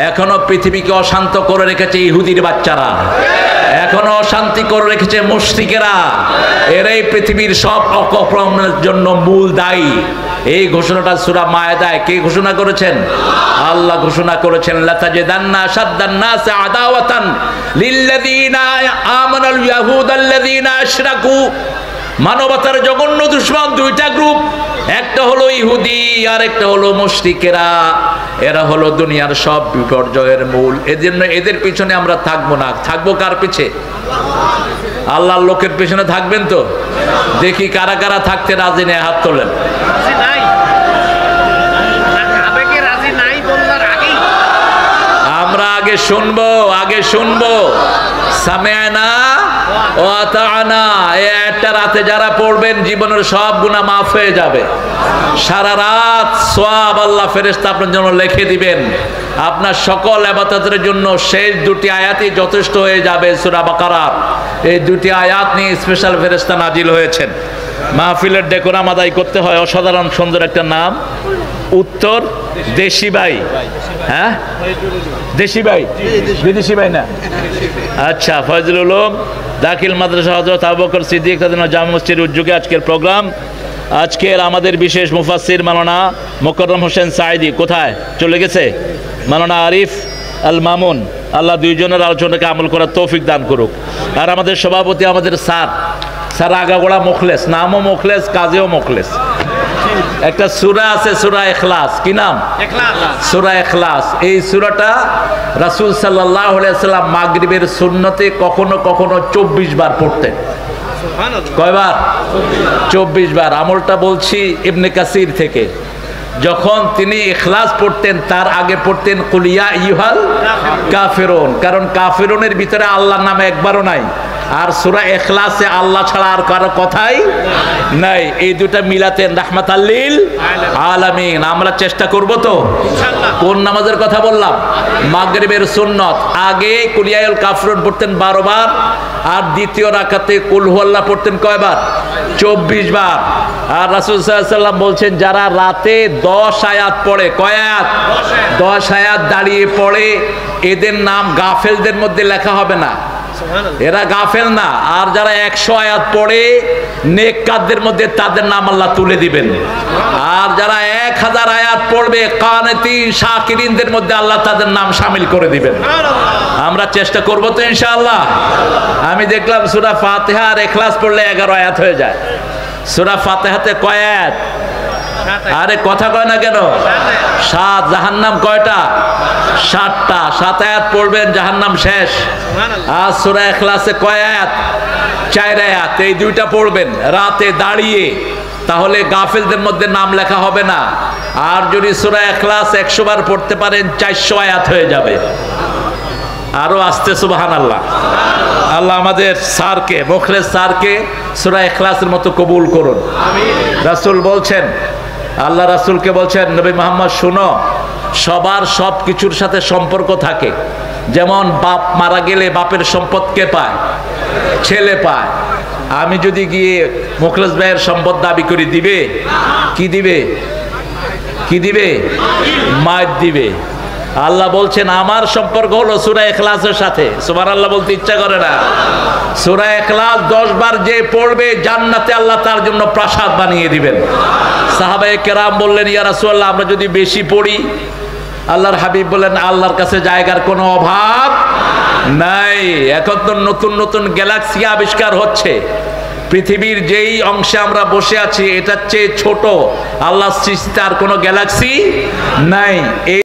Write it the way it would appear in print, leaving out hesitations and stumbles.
এখনো পৃথিবীকে অশান্ত করে রেখেছে ইহুদির বাচ্চারা, এখনো অশান্তি করে রেখেছে মুশরিকেরা। এরাই পৃথিবীর সব অপকর্মের জন্য মূল দায়ী। এই ঘোষণাটা সূরা মায়েদায় কে ঘোষণা করেছেন? আল্লাহ ঘোষণা করেছেন, লাতাজিদান্না আশাদ্দান নাসি আদাওয়াতান লিল্লাযীনা আমানুল ইয়াহুদাল্লাযীনা আশরাকু। মানবতার জঘন্য দুশমন দুইটা গ্রুপ, একটা হলো ইহুদি আর একটা হলো মুশরিকেরা। এরা হলো দুনিয়ার সব বিপর্যয়ের মূল। এজন্য এদের পিছনে আমরা থাকবো না। থাকবো কার পিছে? আল্লাহর লোকের পিছনে থাকবেন তো? দেখি কারা কারা থাকতে রাজি নেই, হাত তোলেন। আমরা আগে শুনবো সামিআনা ওয়া আতা'না। একটা রাতে যারা পড়বেন জীবনের সব গুনাহ মাফ হয়ে যাবে। সারা রাত সওয়াব আল্লাহ ফেরেশতা আপনার জন্য লিখে দিবেন। আপনার সকল ইবাদতের জন্য শেষ দুটি আয়াতই যথেষ্ট হয়ে যাবে। সূরা বাকারা এই দুটি আয়াত নিয়ে স্পেশাল ফেরেশতা নাজিল হয়েছেন। মাহফিলের ডেকোরাম আদায় করতে হয়। অসাধারণ সুন্দর একটা নাম, উত্তর দেশি ভাই। হ্যাঁ, দেশি ভাই, বিদেশি ভাই না। আচ্ছা, ফয়জুল উলুম দাখিল মাদ্রাসা হযরত আবু বকর সিদ্দিক রাদিয়াল্লাহু জামে মসজিদের উদ্যোগে আজকের প্রোগ্রাম। আজকের আমাদের বিশেষ মুফাসসির মাওলানা মোকাররম হোসেন সাঈদী কোথায় চলে গেছে? মাওলানা আরিফ আল মামুন, আল্লাহ দুইজনের আলোচনাকে আমল করার তৌফিক দান করুক। আর আমাদের সভাপতি আমাদের স্যার আগাগোড়া মুখলেস, নামও মুখলেস, কাজেও মুখলেস। একটা সূরা আছে সূরা ইখলাস, কি নাম? সূরা ইখলাস। এই সূরাটা রাসূল সাল্লাল্লাহু আলাইহি ওয়াসাল্লাম মাগরিবের সুন্নতে কখনো কখনো 24 বার পড়তেন। কয়বার? 24 বার। আমলটা বলছি ইবনে কাসির থেকে। যখন তিনি ইখলাস পড়তেন তার আগে পড়তেন কুল ইয়া আইয়ুহাল কাফিরুন, কারণ কাফিরুনের ভিতরে আল্লাহর নাম একবারও নাই। আর সূরা ইখলাসে আল্লাহ ছাড়া আর কারো কথাই নাই। এই দুটো মিলাতেন রাহমাতাল লিল আলামিন। আমরা চেষ্টা করব তো। কোন নামাজের কথা বললাম? মাগরিবের সুন্নত। আগে কুল ইয়া আইয়ুহাল কাফিরুন পড়তেন 12 বার, আর দ্বিতীয় রাকাতে কুল হুয়াল্লাহ পড়তেন কয়বার? 24 বার। আর রাসূল সাল্লাল্লাহু আলাইহি ওয়াসাল্লাম বলছেন যারা রাতে 10 আয়াত পড়ে, কয় আয়াত? 10 আয়াত দাঁড়িয়ে পড়ে, এদের নাম গাফেলদের মধ্যে লেখা হবে না, এরা গাফেল না। আর যারা 100 আয়াত পড়ে নেককারদের মধ্যে তাদের নাম আল্লাহ তুলে দিবেন। আর যারা 1000 আয়াত পড়বে কানিতিন শাকিরিনদের মধ্যে আল্লাহ তাদের নাম শামিল করে দিবেন। আমরা চেষ্টা করব তো ইনশাআল্লাহ। আমি দেখলাম সূরা ফাতিহা আর ইখলাস পড়লে 11 আয়াত হয়ে যায়। সূরা ফাতিহাতে কয় আয়াত? আরে কথা কয় না কেন? 7। জাহান্নাম কয়টা? 7টা। 7 আয়াত পড়বেন, জাহান্নাম শেষ। আর সূরা ইখলাসে কয় আয়াত? 4 আয়াত। এই দুইটা পড়বেন রাতে দাঁড়িয়ে, তাহলে গাফেলদের মধ্যে নাম লেখা হবে না। আর যদি সূরা ইখলাস 100 বার পড়তে পারেন 400 আয়াত হয়ে যাবে। আরো আসতে সুবহানাল্লাহ। আল্লাহ আমাদের স্যারকে, মুখলেস স্যারকে সূরা ইখলাসের মতো কবুল করুন। রাসূল বলছেন, আল্লাহ রাসূলকে বলছেন, নবী মুহাম্মদ শুনো, সবার সব কিছুর সাথে সম্পর্ক থাকে। যেমন বাপ মারা গেলে বাপের সম্পদ কে পায়? ছেলে পায়। আমি যদি গিয়ে মুখলেস ভাইয়ের সম্পদ দাবি করি, দিবে? কি দিবে? কি দিবে? মায়ের দিবে। আল্লাহ বলছেন আমার সম্পর্ক হলো সূরা ইখলাসের সাথে। সুবহানাল্লাহ বলতে ইচ্ছা করে না। সূরা ইখলাস 10 বার যে পড়বে জান্নাতে আল্লাহ তার জন্য প্রাসাদ বানিয়ে দিবেন। সাহাবায়ে কেরাম বললেন, ইয়া রাসূলুল্লাহ আমরা যদি বেশি পড়ি? আল্লাহর হাবিব বলেন, আল্লাহর কাছে জায়গার কোনো অভাব নাই। এখন তো নতুন নতুন গ্যালাক্সি আবিষ্কার হচ্ছে। পৃথিবীর যেই অংশে আমরা বসে আছি এটার চেয়ে ছোট আল্লাহর সৃষ্টিতে আর কোনো গ্যালাক্সি নাই।